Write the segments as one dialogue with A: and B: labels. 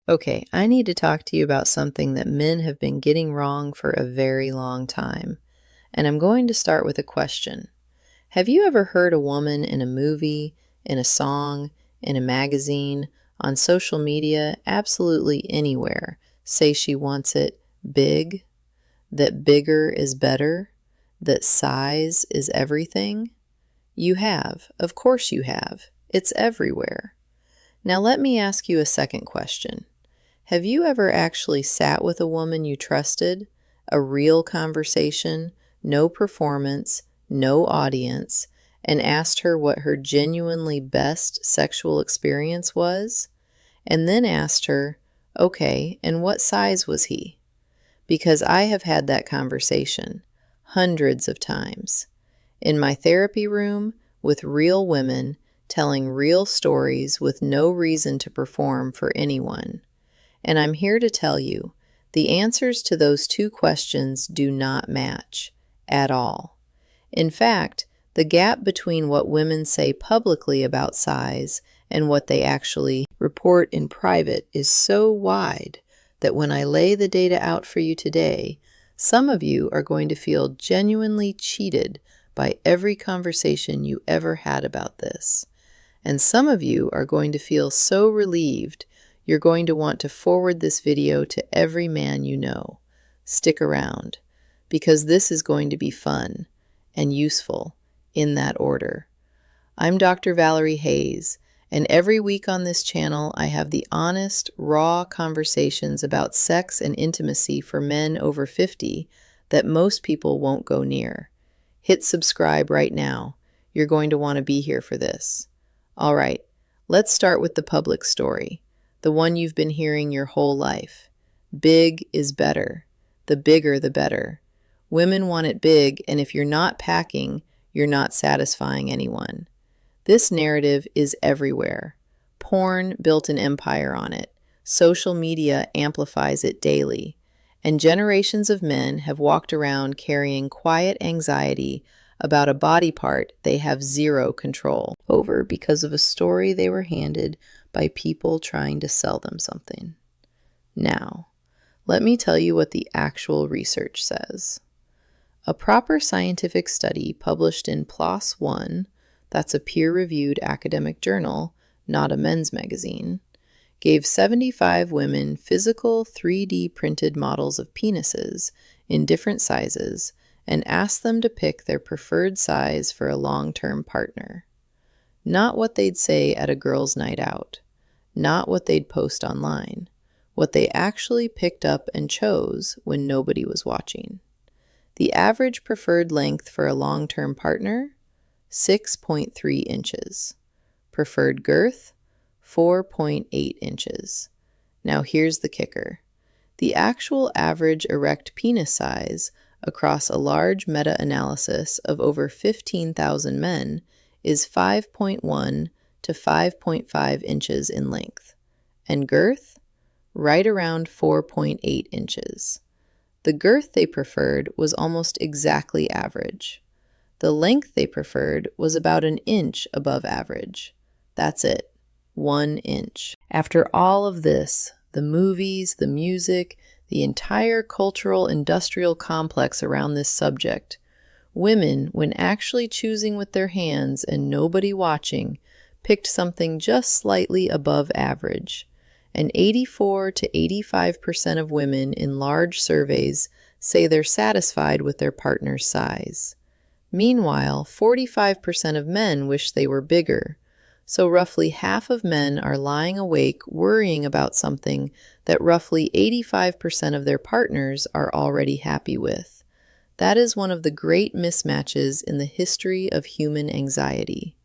A: Okay, I need to talk to you about something that men have been getting wrong for a very long time. And I'm going to start with a question. Have you ever heard a woman in a movie, in a song, in a magazine, on social media, absolutely anywhere, say she wants it big, that bigger is better, that size is everything? You have. Of course you have. It's everywhere. Now let me ask you a second question. Have you ever actually sat with a woman you trusted, a real conversation, no performance, no audience, and asked her what her genuinely best sexual experience was? And then asked her, okay, and what size was he? Because I have had that conversation hundreds of times. In my therapy room with real women telling real stories with no reason to perform for anyone. And I'm here to tell you, the answers to those two questions do not match at all. In fact, the gap between what women say publicly about size and what they actually report in private is so wide that when I lay the data out for you today, some of you are going to feel genuinely cheated by every conversation you ever had about this. And some of you are going to feel so relieved you're going to want to forward this video to every man you know. Stick around, because this is going to be fun and useful in that order. I'm Dr. Valerie Hayes, and every week on this channel I have the honest, raw conversations about sex and intimacy for men over 50 that most people won't go near. Hit subscribe right now. You're going to want to be here for this. All right, let's start with the public story, the one you've been hearing your whole life. Big is better. The bigger, the better. Women want it big, and if you're not packing, you're not satisfying anyone. This narrative is everywhere. Porn built an empire on it. Social media amplifies it daily. And generations of men have walked around carrying quiet anxiety about a body part they have zero control over because of a story they were handed by people trying to sell them something. Now, let me tell you what the actual research says. A proper scientific study published in PLOS One, that's a peer-reviewed academic journal, not a men's magazine, gave 75 women physical 3D printed models of penises in different sizes and asked them to pick their preferred size for a long-term partner. Not what they'd say at a girls' night out, not what they'd post online, what they actually picked up and chose when nobody was watching. The average preferred length for a long-term partner, 6.3 inches. Preferred girth, 4.8 inches. Now here's the kicker. The actual average erect penis size across a large meta-analysis of over 15,000 men is 5.1 to 5.5 inches in length, and girth, right around 4.8 inches. The girth they preferred was almost exactly average. The length they preferred was about an inch above average. That's it, 1 inch. After all of this, the movies, the music, the entire cultural industrial complex around this subject, women, when actually choosing with their hands and nobody watching, picked something just slightly above average. And 84 to 85% of women in large surveys say they're satisfied with their partner's size. Meanwhile, 45% of men wish they were bigger. So roughly half of men are lying awake worrying about something that roughly 85% of their partners are already happy with. That is one of the great mismatches in the history of human anxiety.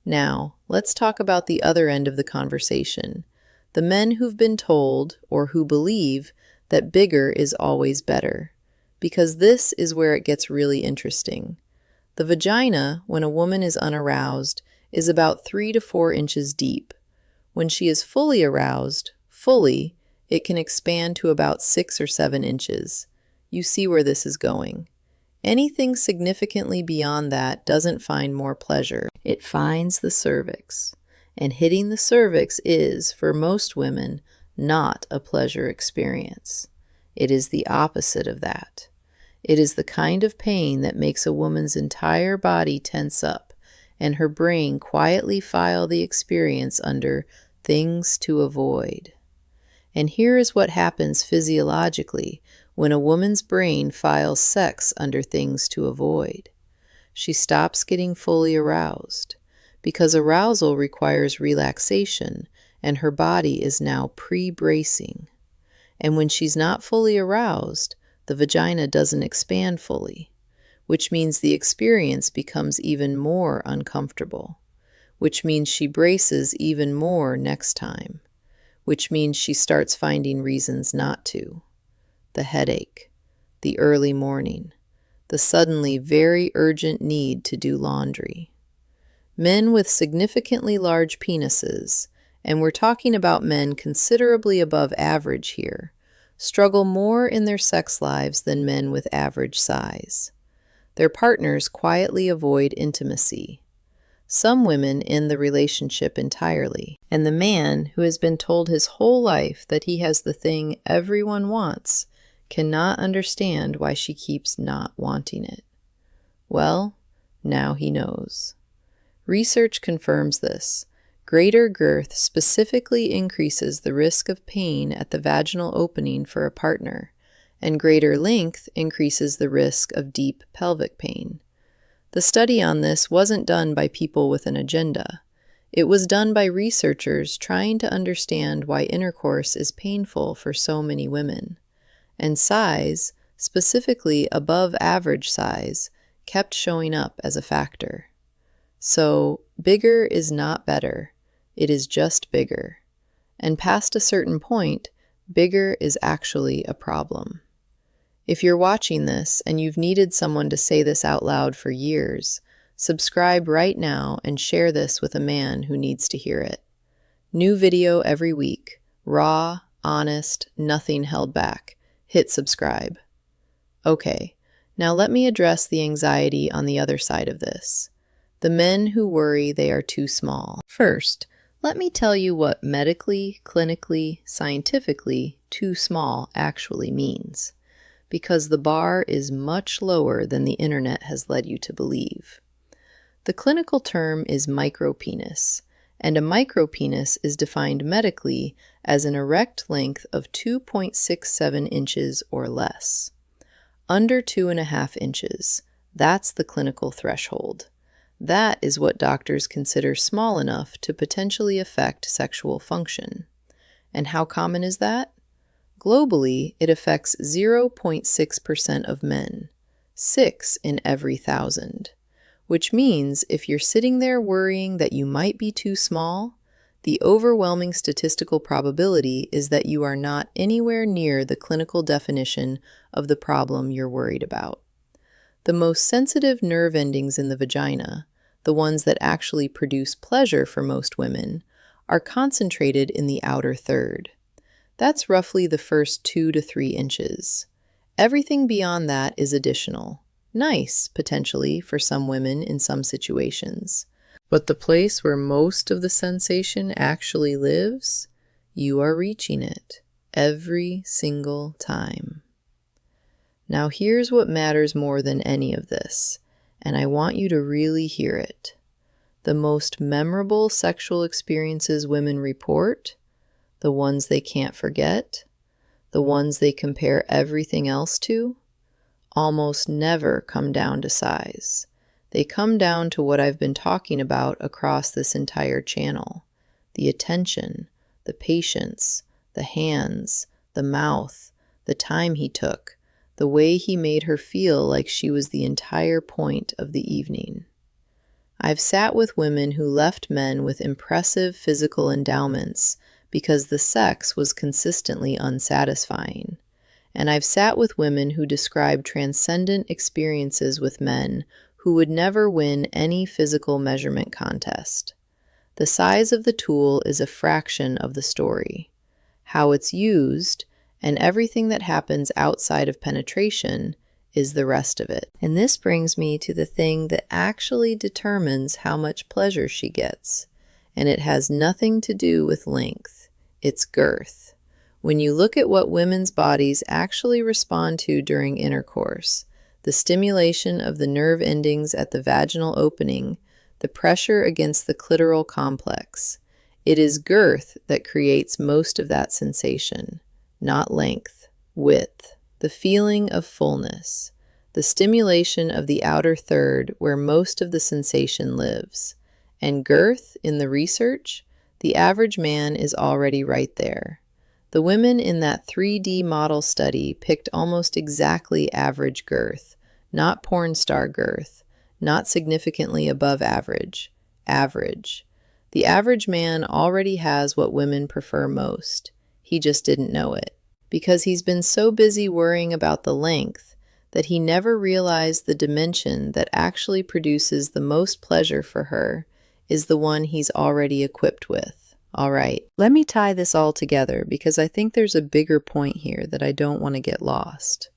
A: Now, let's talk about the other end of the conversation. The men who've been told, or who believe, that bigger is always better. Because this is where it gets really interesting. The vagina, when a woman is unaroused, is about 3 to 4 inches deep. When she is fully aroused, it can expand to about 6 or 7 inches. You see where this is going. Anything significantly beyond that doesn't find more pleasure. It finds the cervix. And hitting the cervix is, for most women, not a pleasure experience. It is the opposite of that. It is the kind of pain that makes a woman's entire body tense up and her brain quietly file the experience under things to avoid. And here is what happens physiologically when a woman's brain files sex under things to avoid. She stops getting fully aroused because arousal requires relaxation and her body is now pre-bracing. And when she's not fully aroused, the vagina doesn't expand fully, which means the experience becomes even more uncomfortable, which means she braces even more next time, which means she starts finding reasons not to. The headache, the early morning, the suddenly very urgent need to do laundry. Men with significantly large penises, and we're talking about men considerably above average here, struggle more in their sex lives than men with average size. Their partners quietly avoid intimacy. Some women end the relationship entirely, and the man who has been told his whole life that he has the thing everyone wants cannot understand why she keeps not wanting it. Well, now he knows. Research confirms this. Greater girth specifically increases the risk of pain at the vaginal opening for a partner, and greater length increases the risk of deep pelvic pain. The study on this wasn't done by people with an agenda. It was done by researchers trying to understand why intercourse is painful for so many women. And size, specifically above average size, kept showing up as a factor. So, bigger is not better. It is just bigger. And past a certain point, bigger is actually a problem. If you're watching this and you've needed someone to say this out loud for years, subscribe right now and share this with a man who needs to hear it. New video every week. Raw, honest, nothing held back. Hit subscribe. Okay, now let me address the anxiety on the other side of this. The men who worry they are too small. First, let me tell you what medically, clinically, scientifically, too small actually means, because the bar is much lower than the internet has led you to believe. The clinical term is micropenis, and a micropenis is defined medically as an erect length of 2.67 inches or less. Under 2.5 inches, that's the clinical threshold. That is what doctors consider small enough to potentially affect sexual function. And how common is that? Globally, it affects 0.6% of men, 6 in every 1,000, which means if you're sitting there worrying that you might be too small, the overwhelming statistical probability is that you are not anywhere near the clinical definition of the problem you're worried about. The most sensitive nerve endings in the vagina, the ones that actually produce pleasure for most women, are concentrated in the outer third. That's roughly the first 2 to 3 inches. Everything beyond that is additional. Nice, potentially, for some women in some situations. But the place where most of the sensation actually lives, you are reaching it every single time. Now here's what matters more than any of this, and I want you to really hear it. The most memorable sexual experiences women report, the ones they can't forget, the ones they compare everything else to, almost never come down to size. They come down to what I've been talking about across this entire channel: the attention, the patience, the hands, the mouth, the time he took, the way he made her feel like she was the entire point of the evening. I've sat with women who left men with impressive physical endowments because the sex was consistently unsatisfying. And I've sat with women who describe transcendent experiences with men who would never win any physical measurement contest. The size of the tool is a fraction of the story. How it's used, and everything that happens outside of penetration, is the rest of it. And this brings me to the thing that actually determines how much pleasure she gets. And it has nothing to do with length. It's girth. When you look at what women's bodies actually respond to during intercourse, the stimulation of the nerve endings at the vaginal opening, the pressure against the clitoral complex, it is girth that creates most of that sensation, not length, width, the feeling of fullness, the stimulation of the outer third where most of the sensation lives. And girth, in the research, the average man is already right there. The women in that 3D model study picked almost exactly average girth, not porn star girth, not significantly above average, average. The average man already has what women prefer most. He just didn't know it, because he's been so busy worrying about the length that he never realized the dimension that actually produces the most pleasure for her is the one he's already equipped with. All right, let me tie this all together because I think there's a bigger point here that I don't want to get lost.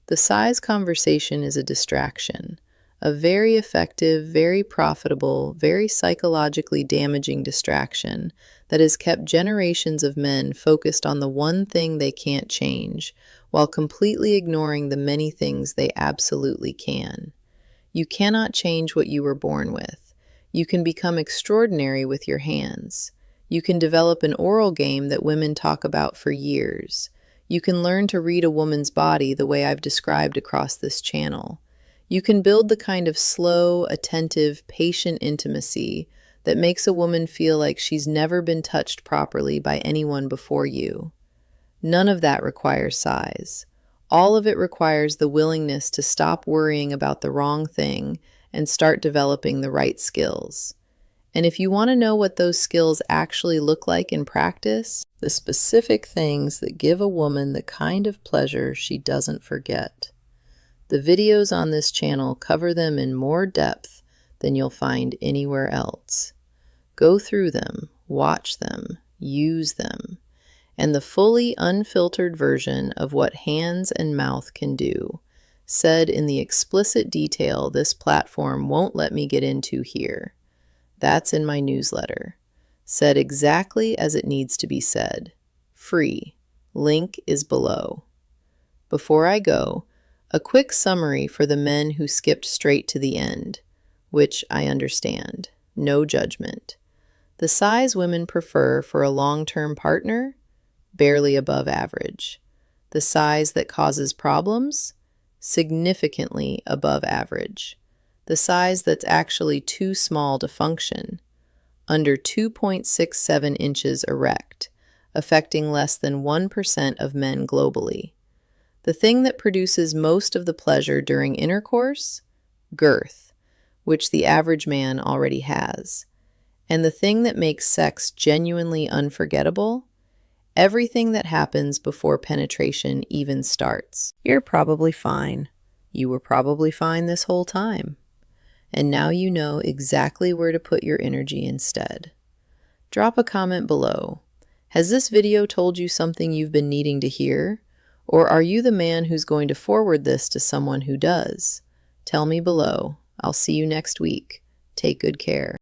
A: The size conversation is a distraction, a very effective, very profitable, very psychologically damaging distraction that has kept generations of men focused on the one thing they can't change, while completely ignoring the many things they absolutely can. You cannot change what you were born with. You can become extraordinary with your hands. You can develop an oral game that women talk about for years. You can learn to read a woman's body the way I've described across this channel. You can build the kind of slow, attentive, patient intimacy that makes a woman feel like she's never been touched properly by anyone before you. None of that requires size. All of it requires the willingness to stop worrying about the wrong thing and start developing the right skills. And if you want to know what those skills actually look like in practice, the specific things that give a woman the kind of pleasure she doesn't forget, the videos on this channel cover them in more depth than you'll find anywhere else. Go through them, watch them, use them, and the fully unfiltered version of what hands and mouth can do, said in the explicit detail this platform won't let me get into here. That's in my newsletter. Said exactly as it needs to be said. Free. Link is below. Before I go, a quick summary for the men who skipped straight to the end, which I understand. No judgment. The size women prefer for a long-term partner? Barely above average. The size that causes problems? Significantly above average. The size that's actually too small to function, under 2.67 inches erect, affecting less than 1% of men globally. The thing that produces most of the pleasure during intercourse? Girth, which the average man already has. And the thing that makes sex genuinely unforgettable? Everything that happens before penetration even starts. You're probably fine. You were probably fine this whole time. And now you know exactly where to put your energy instead. Drop a comment below. Has this video told you something you've been needing to hear? Or are you the man who's going to forward this to someone who does? Tell me below. I'll see you next week. Take good care.